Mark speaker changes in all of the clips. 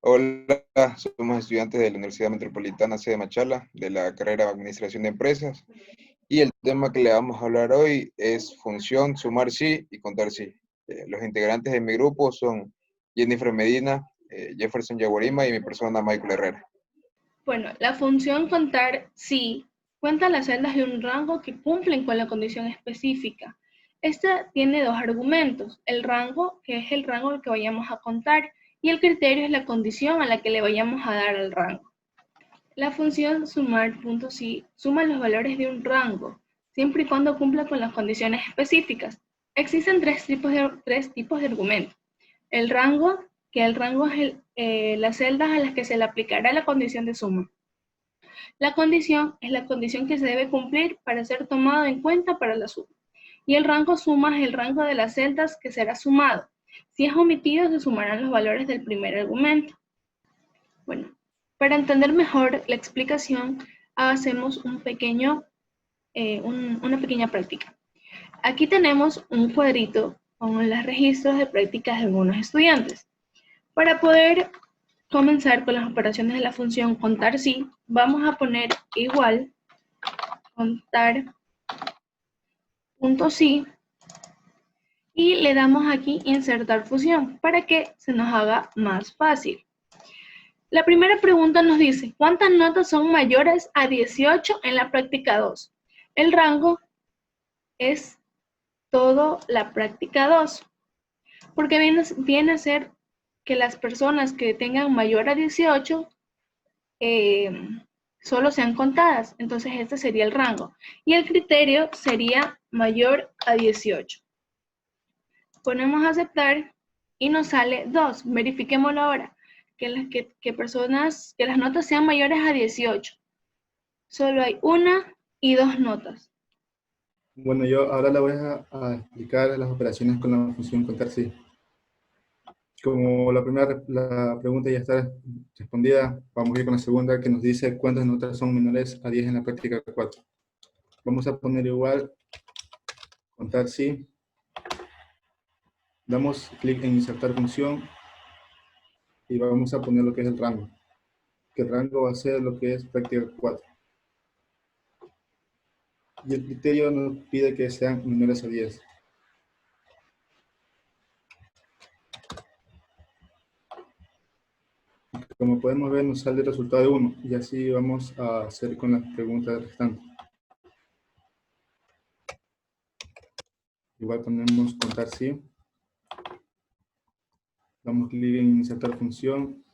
Speaker 1: Hola, somos estudiantes de la Universidad Metropolitana C de Machala, de la carrera de Administración de Empresas, y el tema que le vamos a hablar hoy es función, sumar sí y contar sí. Los integrantes de mi grupo son Jennifer Medina, Jefferson Yaguarima y mi persona Michael Herrera.
Speaker 2: Bueno, la función contar sí cuenta las celdas de un rango que cumplen con la condición específica. Esta tiene dos argumentos, el rango, que es el rango al que vayamos a contar, y el criterio es la condición a la que le vayamos a dar al rango. La función sumar punto sí suma los valores de un rango, siempre y cuando cumpla con las condiciones específicas. Existen tres tipos de argumentos. El rango, que el rango es las celdas a las que se le aplicará la condición de suma. La condición es la condición que se debe cumplir para ser tomado en cuenta para la suma. Y el rango suma es el rango de las celdas que será sumado. Si es omitido, se sumarán los valores del primer argumento. Bueno, para entender mejor la explicación, hacemos una pequeña práctica. Aquí tenemos un cuadrito con los registros de prácticas de algunos estudiantes. Para poder comenzar con las operaciones de la función contar sí, vamos a poner igual contar punto sí y le damos aquí insertar función para que se nos haga más fácil. La primera pregunta nos dice, ¿cuántas notas son mayores a 18 en la práctica 2? El rango es todo la práctica 2, porque viene a ser que las personas que tengan mayor a 18 solo sean contadas, entonces este sería el rango. Y el criterio sería mayor a 18. Ponemos a aceptar y nos sale 2. Verifiquémoslo ahora. Que las notas sean mayores a 18. Solo hay una y dos notas.
Speaker 3: Bueno, yo ahora le voy a explicar las operaciones con la función contar sí. Como la pregunta ya está respondida, vamos a ir con la segunda que nos dice cuántas notas son menores a 10 en la práctica 4. Vamos a poner igual, contar sí. Damos clic en insertar función y vamos a poner lo que es el rango. Que el rango va a ser lo que es práctica 4. Y el criterio nos pide que sean menores a 10. Como podemos ver, nos sale el resultado de 1. Y así vamos a hacer con las preguntas restantes. Igual ponemos contar sí. Damos clic en insertar función.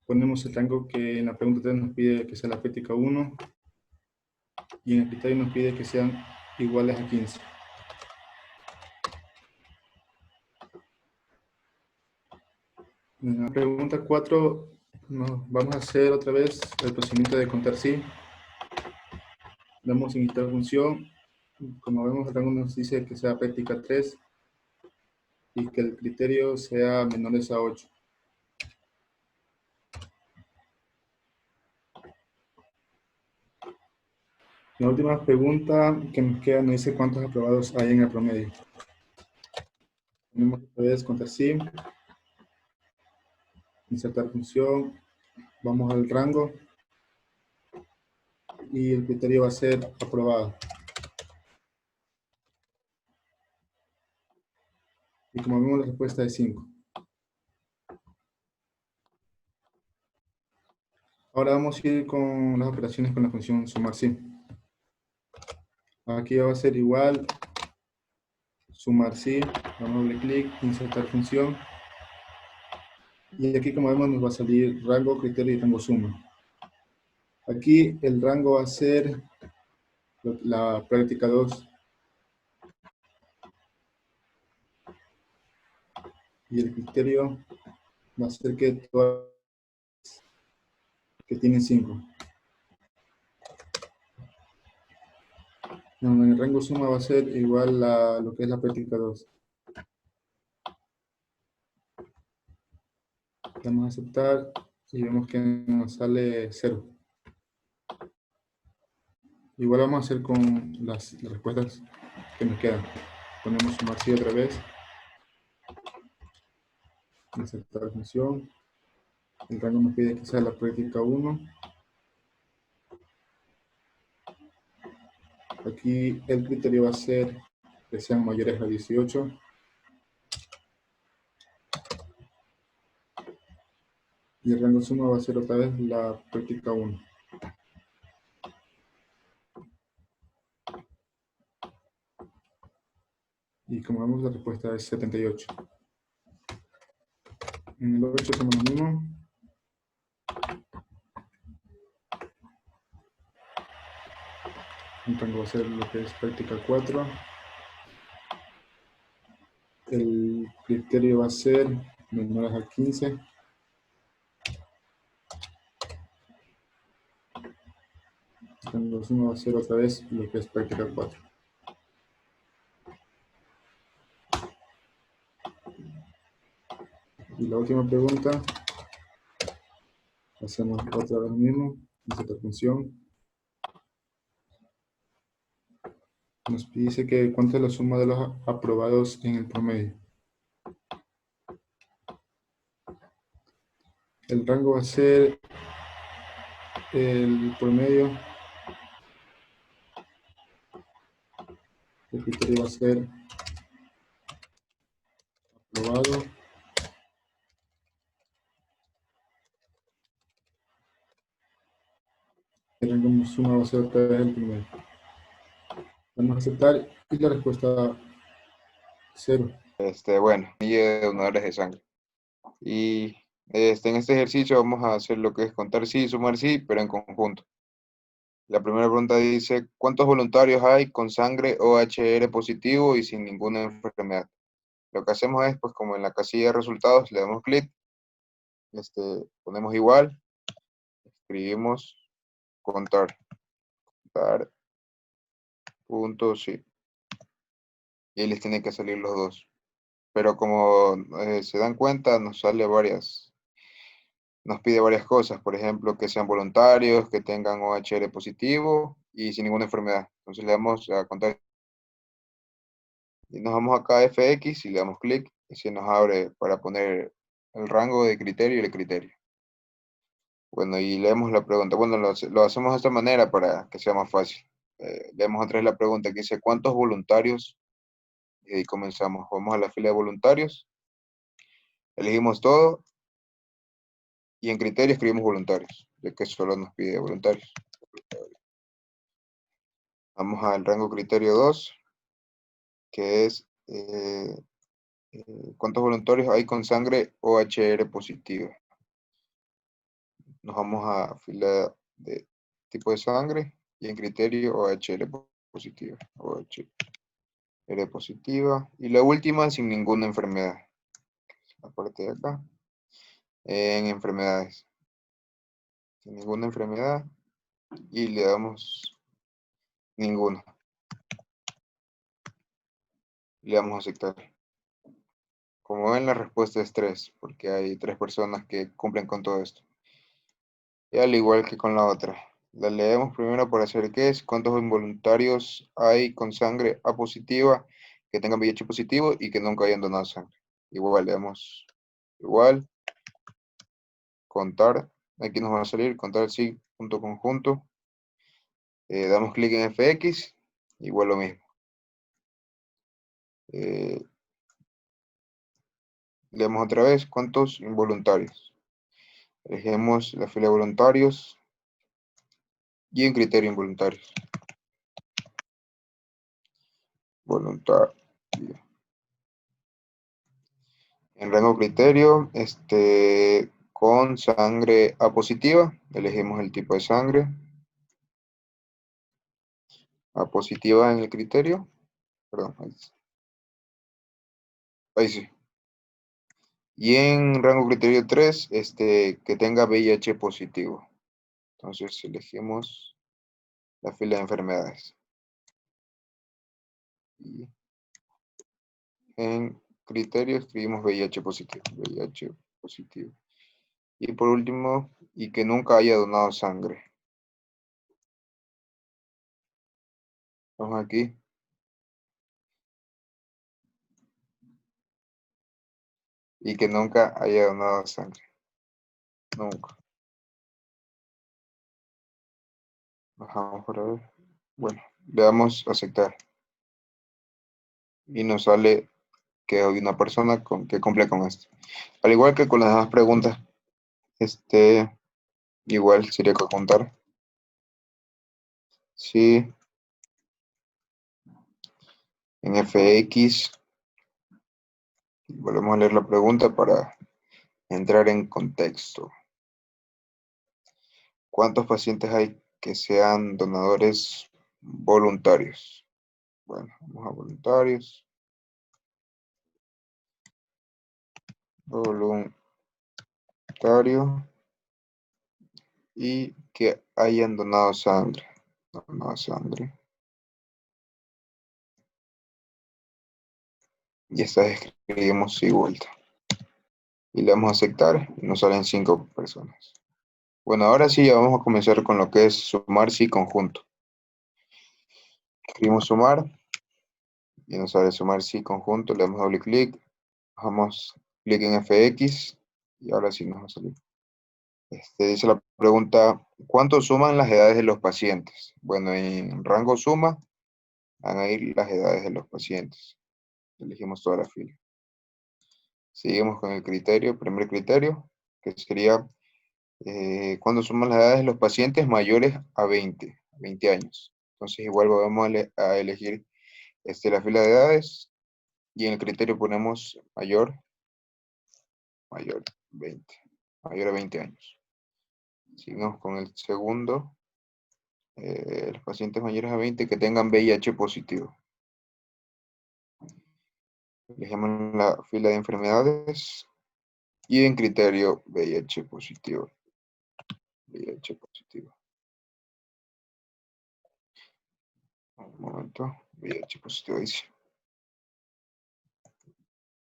Speaker 3: Ponemos el rango que en la pregunta 3 nos pide que sea la práctica 1. Y en el criterio nos pide que sean iguales a 15. En la pregunta 4 vamos a hacer otra vez el procedimiento de contar sí. Damos en insertar función. Como vemos, el rango nos dice que sea práctica 3 y que el criterio sea menores a 8. La última pregunta que nos queda nos dice cuántos aprobados hay en el promedio. Tenemos otra vez contar sí. Insertar función. Vamos al rango. Y el criterio va a ser aprobado. Y como vemos, la respuesta es 5. Ahora vamos a ir con las operaciones con la función sumar sí. Aquí va a ser igual, sumar sí, damos doble clic, insertar función. Y aquí como vemos nos va a salir rango, criterio y rango suma. Aquí el rango va a ser la práctica 2. Y el criterio va a ser que todas que tienen 5. En el rango suma va a ser igual a lo que es la práctica 2. Vamos a aceptar y vemos que nos sale 0. Igual vamos a hacer con las respuestas que nos quedan. Ponemos sumar sí otra vez. Insertar función. El rango nos pide que sea la práctica 1. Aquí el criterio va a ser que sean mayores a 18. Y el rango suma va a ser otra vez la práctica 1. Y como vemos, la respuesta es 78. En el 8 hacemos lo mismo. El rango va a ser lo que es práctica 4. El criterio va a ser menores a 15. El rango suma va a ser otra vez lo que es práctica 4. Y la última pregunta, hacemos otra vez lo mismo, dice otra función. Nos dice que cuánto es la suma de los aprobados en el promedio. El rango va a ser el promedio. El criterio va a ser aprobado. El rango suma va a ser otra vez el promedio. Vamos a aceptar y la respuesta 0.
Speaker 1: Bueno, y de donadores de sangre. Y en este ejercicio vamos a hacer lo que es contar sí y sumar sí, pero en conjunto. La primera pregunta dice, ¿cuántos voluntarios hay con sangre OHR positivo y sin ninguna enfermedad? Lo que hacemos es, pues como en la casilla de resultados, le damos clic, ponemos igual, escribimos contar, punto sí. Y les tienen que salir los dos. Pero como se dan cuenta, nos pide varias cosas, por ejemplo, que sean voluntarios, que tengan OHR positivo y sin ninguna enfermedad. Entonces le damos a contar y nos vamos acá a FX y le damos clic y se nos abre para poner el rango de criterio y el criterio. Bueno, y leemos la pregunta. Bueno, lo hacemos de esta manera para que sea más fácil. Leemos otra vez la pregunta que dice, ¿cuántos voluntarios? Y ahí comenzamos. Vamos a la fila de voluntarios, elegimos todo y en criterio escribimos voluntarios, ya que solo nos pide voluntarios. Vamos al rango criterio 2, que es cuántos voluntarios hay con sangre OHR positiva. Nos vamos a fila de tipo de sangre y en criterio OHR positiva. OHR positiva. Y la última sin ninguna enfermedad. La parte de acá. En enfermedades. Sin ninguna enfermedad. Y le damos ninguna. Le damos a aceptar. Como ven, la respuesta es 3, porque hay 3 personas que cumplen con todo esto. Y al igual que con la otra. La leemos primero para saber qué es, cuántos involuntarios hay con sangre A positiva, que tengan VIH positivo y que nunca hayan donado sangre. Igual, leemos igual, contar, aquí nos va a salir, contar sí, punto conjunto. Damos clic en FX, igual lo mismo. Leemos otra vez, cuántos involuntarios. Elegimos la fila de voluntarios y en criterio involuntarios. Voluntario. En rango criterio, con sangre A positiva, elegimos el tipo de sangre. A positiva en el criterio, perdón, ahí sí. Y en rango criterio 3, que tenga VIH positivo. Entonces elegimos la fila de enfermedades. Y en criterio escribimos VIH positivo. VIH positivo. Y por último, y que nunca haya donado sangre. Vamos aquí. Y que nunca haya donado sangre. Nunca. Bajamos para ver. Bueno, le damos a aceptar. Y nos sale que hay una persona que cumple con esto. Al igual que con las demás preguntas, igual sería que contar. Sí, en FX, volvemos a leer la pregunta para entrar en contexto. ¿Cuántos pacientes hay que sean donadores voluntarios? Bueno, vamos a voluntarios. Voluntario. Y que hayan donado sangre. Donado sangre. Y esta vez escribimos sí vuelta. Y le damos a aceptar y nos salen 5 personas. Bueno, ahora sí ya vamos a comenzar con lo que es sumar sí conjunto. Escribimos sumar y nos sale sumar sí conjunto, le damos doble clic, bajamos clic en FX y ahora sí nos va a salir. Dice la pregunta, ¿cuánto suman las edades de los pacientes? Bueno, en rango suma van a ir las edades de los pacientes. Elegimos toda la fila. Seguimos con el criterio, primer criterio, que sería cuando suman las edades de los pacientes mayores a 20 años. Entonces igual vamos a elegir la fila de edades y en el criterio ponemos mayor 20, mayor a 20 años. Seguimos con el segundo, los pacientes mayores a 20 que tengan VIH positivo. Elegimos la fila de enfermedades y en criterio VIH positivo. VIH positivo. Un momento, VIH positivo dice.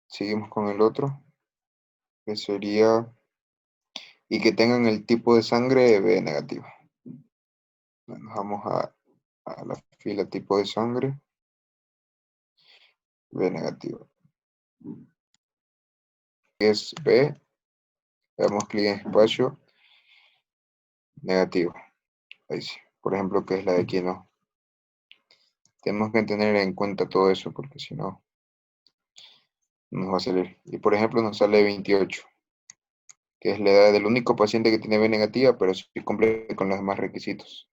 Speaker 1: Seguimos con el otro, que sería, y que tengan el tipo de sangre B negativo. Nos vamos a la fila tipo de sangre B negativo. Es B, le damos clic en espacio negativo. Ahí sí. Por ejemplo, que es la de aquí, ¿no? Tenemos que tener en cuenta todo eso porque si no, nos va a salir. Y por ejemplo, nos sale 28, que es la edad del único paciente que tiene B negativa, pero sí cumple con los demás requisitos.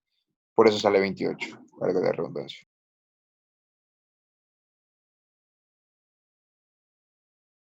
Speaker 1: Por eso sale 28, valga la redundancia.